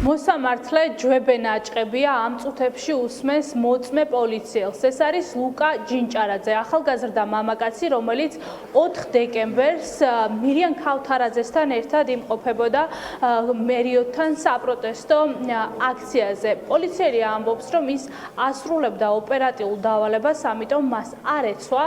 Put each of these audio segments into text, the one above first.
მოსამართლე ჯვებენ აჭყებია ამ წუთებში უსმენს მოწმე პოლიციელს. ეს არის ლუკა ჯინჭარაძე, ახალგაზრდა მამაკაცი, რომელიც 4 დეკემბერს მირიან ქავთარაძესთან ერთად იმყოფებოდა მერიოდთან საპროტესტო აქციაზე. პოლიციელი ამბობს, რომ ის ასრულებდა ოპერატიულ დავალებას, ამიტომ მას არ ეცვა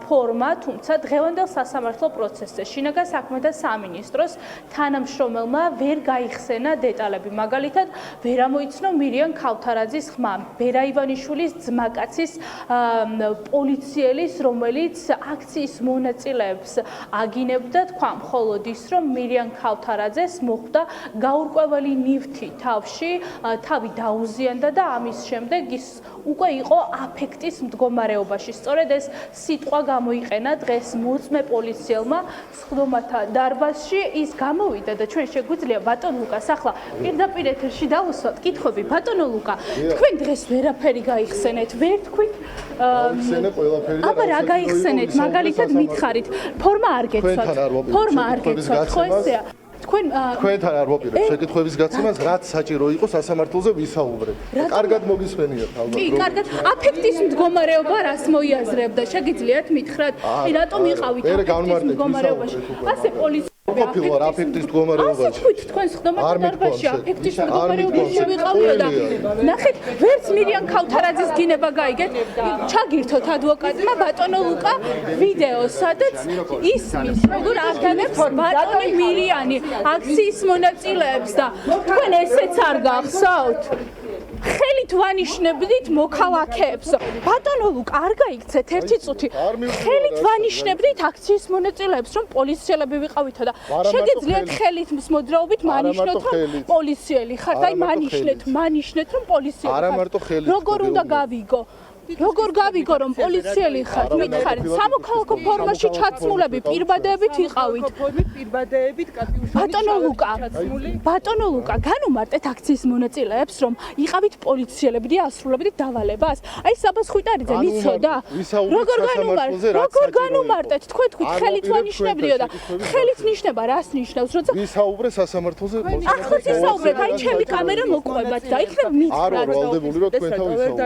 ფორმა, თუმცა დღევანდელ სასამართლო პროცესზე შინაგან საქმეთა სამინისტროს თანამშრომელმა ვერ გაიხსენა დეტალები. მაგალითად, ვერ ამოიცნო მირიან ქავთარაძის ხმა, ბერა ივანიშვილის ძმაკაცის პოლიციელის, რომელიც აქციის მონაწილეებს აგინებდა, თქვა მხოლოდ ის, რომ მირიან ქავთარაძეს მოხვდა გაურკვეველი ნივთი თავში, თავი დაუზიანდა და ამის შემდეგ ის უკვე იყო აფექტის მდგომარეობაში. სწორედ ეს სიტყვა გამოიყენა დღეს მოწმე პოლიციელმა სხდომათა დარბაზში. ის გამოვიდა და ჩვენ შეგვიძლია ბატონ ლუკას ახლა პირდაპირ ეთერში დავუსვათ კითხვები. ბატონო ლუკა, თქვენ დღეს ვერაფერი გაიხსენეთ, ვერ თქვით? აბა რა გაიხსენეთ? მაგალითად მითხარით, ფორმა არ გეცვათ. ფორმა არ გეცვათ, ხო ესეა? თქვენთან არ ვაპირებ შეკითხვების გაცემას, რაც საჭირო იყო სასამართლოზე ვისაუბრეთ. კარგად მოგისმენიათ ალბათ. კი, კარგად. აფექტის მდგომარეობა რას მოიაზრებდა? შეგიძლიათ მითხრათ, რატომ იყავით აფექტის მდგომარეობაში? ასე პოლიცია ყოფილა აფექტის მდგომარეობაში. ასე თქვით, თქვენ სხდომათა დარბაზში აფექტის მდგომარეობაში ვიყავიო და ნახეთ, ვერც მირიან ქავთარაძის გინება გაიგეთ. ჩაგირთოთ ადვოკატმა ბატონო ლუკა ვიდეო, სადაც ისმის, როგორ აღგანებს ბატონი მირიანი აქციის მონაწილეებს და თქვენ ესეც არ გახსოვთ? ხელით ვანიშნებდით მოქალაქეებს. ბატონო ლუკა, არ გაიქცეთ ერთი წუთი. ხელით ვანიშნებდით აქციის მონაწილეებს, რომ პოლიციელები ვიყავითო და შეგიძლიათ ხელით მოძრაობით მანიშნოთ, რომ პოლიციელი ხართ. აი მანიშნეთ, რომ პოლიციელი ხართ. როგორ უნდა გავიგო? როგორ გავიგო, რომ პოლიციელი ხართ? მითხარით, სამოქალაქო ფორმაში ჩაცმულები პირბადეებით იყავით. ბატონო ლუკა, განუმარტეთ აქციის მონაწილეებს, რომ იყავით პოლიციელები და ასრულებდით დავალებას. აი საბას ხვიტარიძე ვიცოდა? როგორ განუმარტეთ? თქვენ თქვით ხელით ვანიშნებდიო და ხელით ნიშნება რას ნიშნავს, როცა ვისაუბრე სასამართლოზე ახლაც ისაუბრეთ, აი ჩემი კამერა მოყვებათ და იქნებ მითხრათ. არ ვალდებული რომ თქვენთან ვისაუბროთ.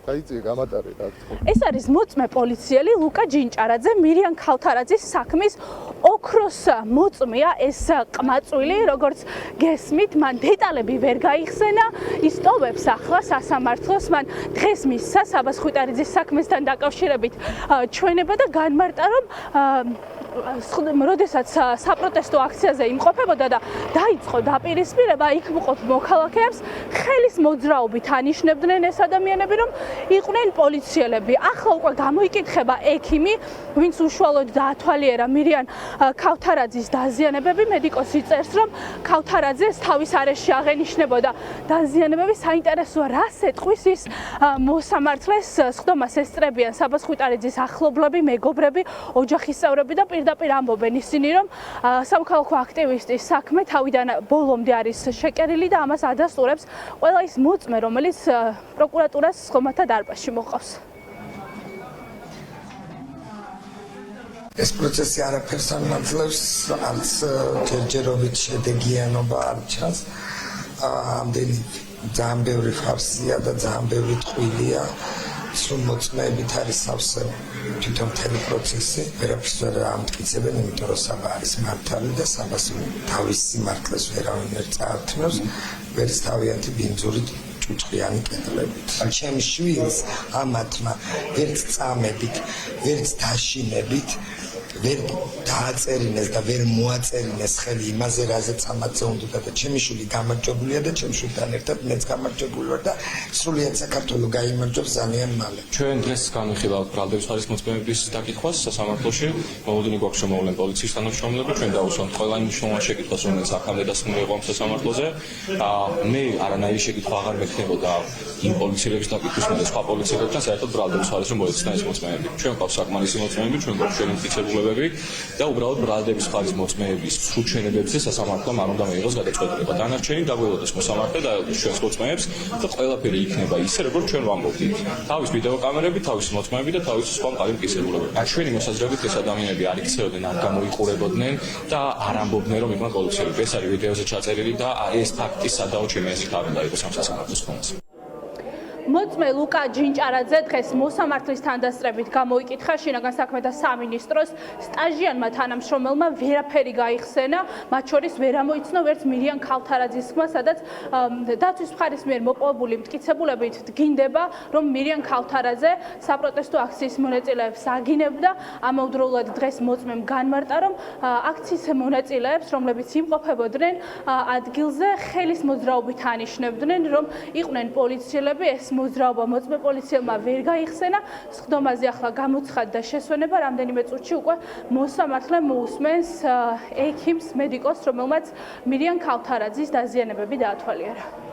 დაიწე გამატარე რა თქმა უნდა. ეს არის მოწმე პოლიციელი ლუკა ჯინჭარაძე, მირიან ქავთარაძის საქმის ოქროს მოწმეა. ეს ყმაწვილი, როგორც გესმით, მან დეტალები ვერ გაიხსენა. ის ტოვებს ახლა სასამართლოს, მან დღეს მისცა საბას ხვიტარიძის საქმესთან დაკავშირებით ჩვენება და განმარტა, რომ როდესაც საპროტესტო აქციაზე იმყოფებოდა და დაიწყო დაპირისპირება, იქ მოყოთ მოქალაქეებს, ხელის მოძრაობით ანიშნებდნენ ეს ადამიანები, რომ იყვნენ პოლიციელები. ახლა უკვე გამოიკითხება ექიმი, ვინც უშუალოდ დაათვალიერა მირიან ქავთარაძის დაზიანებები. მედიკოსი წერს, რომ ქავთარაძეს თავის არეში აღენიშნებოდა დაზიანებები. საინტერესოა, რას ეტყვის ის მოსამართლეს სხდომას ესწრებიან საბას ხვიტარიძის ახლობლები, მეგობრები, ოჯახისწევრები და პირდაპირ ამბობენ ისინი, რომ სამოქალაქო აქტივისტის საქმე თავიდან ბოლომდე არის შეკერილი და ამას ადასტურებს ყველა ის მოწმე, რომელიც პროკურატურას სხდომათა დარბაზში მოყავს. ეს პროცესი არაფერს არ მაძლევს, არც ჯერჯერობით შედეგიანობა არ ჩანს. ამდენი ძალიან ბევრი ფარსია და ძალიან ბევრი ტყუილია. სულ მოწმეებით არის სავსე თვითონ მთელი პროცესი. ვერაფერს ვერ ამტკიცებენ, იმიტომ რომ საბა არის მართალი და საბას თავის სიმართლეს ვერავინ ვერ წაართმევს, ვერც თავიანთი ბინძური ჭუჭყიანი კედლებით. ჩემი შვილს ამათმა ვერც წამებით, ვერც დაშინებით ვერ დააწერინეს და ვერ მოაწერინეს ხელი იმაზე, რაზეც ამათზე უნდა და ჩემი შვილი გამარჯვებულია და ჩემი შვილთან ერთად მეც გამარჯვებული ვარ და სრულიად საქართველო გაიმარჯვებს ძალიან მალე. ჩვენ დღეს განვიხილავთ ბრალდების ხარის მოწმეების დაკითხვას სასამართლოში. მოლოდინი გვაქვს რომ მოვლენ პოლიციის თანამშრომლები, ჩვენ დავუსვამთ ყველა იმ მნიშვნელოვან შეკითხვას, რომელიც აქამდე დასმული იყო ამ სასამართლოზე. მე არანაირი შეკითხვა აღარ მექნებოდა იმ პოლიციელების დაკითხვის, მე სხვა პოლიციელებთან საერთოდ ბრალდების ხარის რომ მოეცნა ეს მოწმეები. ჩვენ გვაქვს საკმარისი მოწმეები, ჩვენ გვაქვს შემოფიცებული თანამშრომლობები და უბრალოდ ბრალდების ხარის მოწმეების სრულჩვენებებზე სასამართლომ არ უნდა მიიღოს გადაწყვეტილება. დანარჩენი დაგველოდოს მოსამართლე და ჩვენს მოწმეებს და ყველაფერი იქნება ისე, როგორც ჩვენ ვამბობდით. თავის ვიდეოკამერები, თავის მოწმეები და თავის სხვა მყარი მტკიცებულებები. ჩვენი მოსაზრებით ეს ადამიანები არ იქცეოდნენ, არ გამოიყურებოდნენ და არ ამბობდნენ, რომ იყვნენ კორუფციული. ეს არის ვიდეოზე ჩაწერილი და ეს ფაქტი სადაო ჩემი აზრით არ უნდა იყოს ამ სასამართლოს ხომას. მოწმე ლუკა ჯინჭარაძე დღეს მოსამართლის თანდასწრებით გამოიკითხა შინაგან საქმეთა სამინისტროს სტაჟიანმა თანამშრომელმა ვერაფერი გაიხსენა, მათ შორის ვერ ამოიცნო ვერც მირიან ქავთარაძის ხმა, სადაც დაცვის მხარის მიერ მოპოვებული მტკიცებულებით დგინდება, რომ მირიან ქავთარაძე საპროტესტო აქციის მონაწილეებს აგინებდა. ამავდროულად დღეს მოწმემ განმარტა, რომ აქციის მონაწილეებს, რომლებიც იმყოფებოდნენ ადგილზე, ხელის მოძრაობით ანიშნებდნენ, რომ იყვნენ პოლიციელები. ეს მოძრაობა მოწმე პოლიციელმა ვერ გაიხსენა. სხდომაზე ახლა გამოცხადდა შესვენება, რამდენიმე წუთში უკვე მოსამართლე მოусმენს ექიმს, მედიკოს, რომელმაც მირიან ქავთარაძის დაზიანებები დაათვალიერა.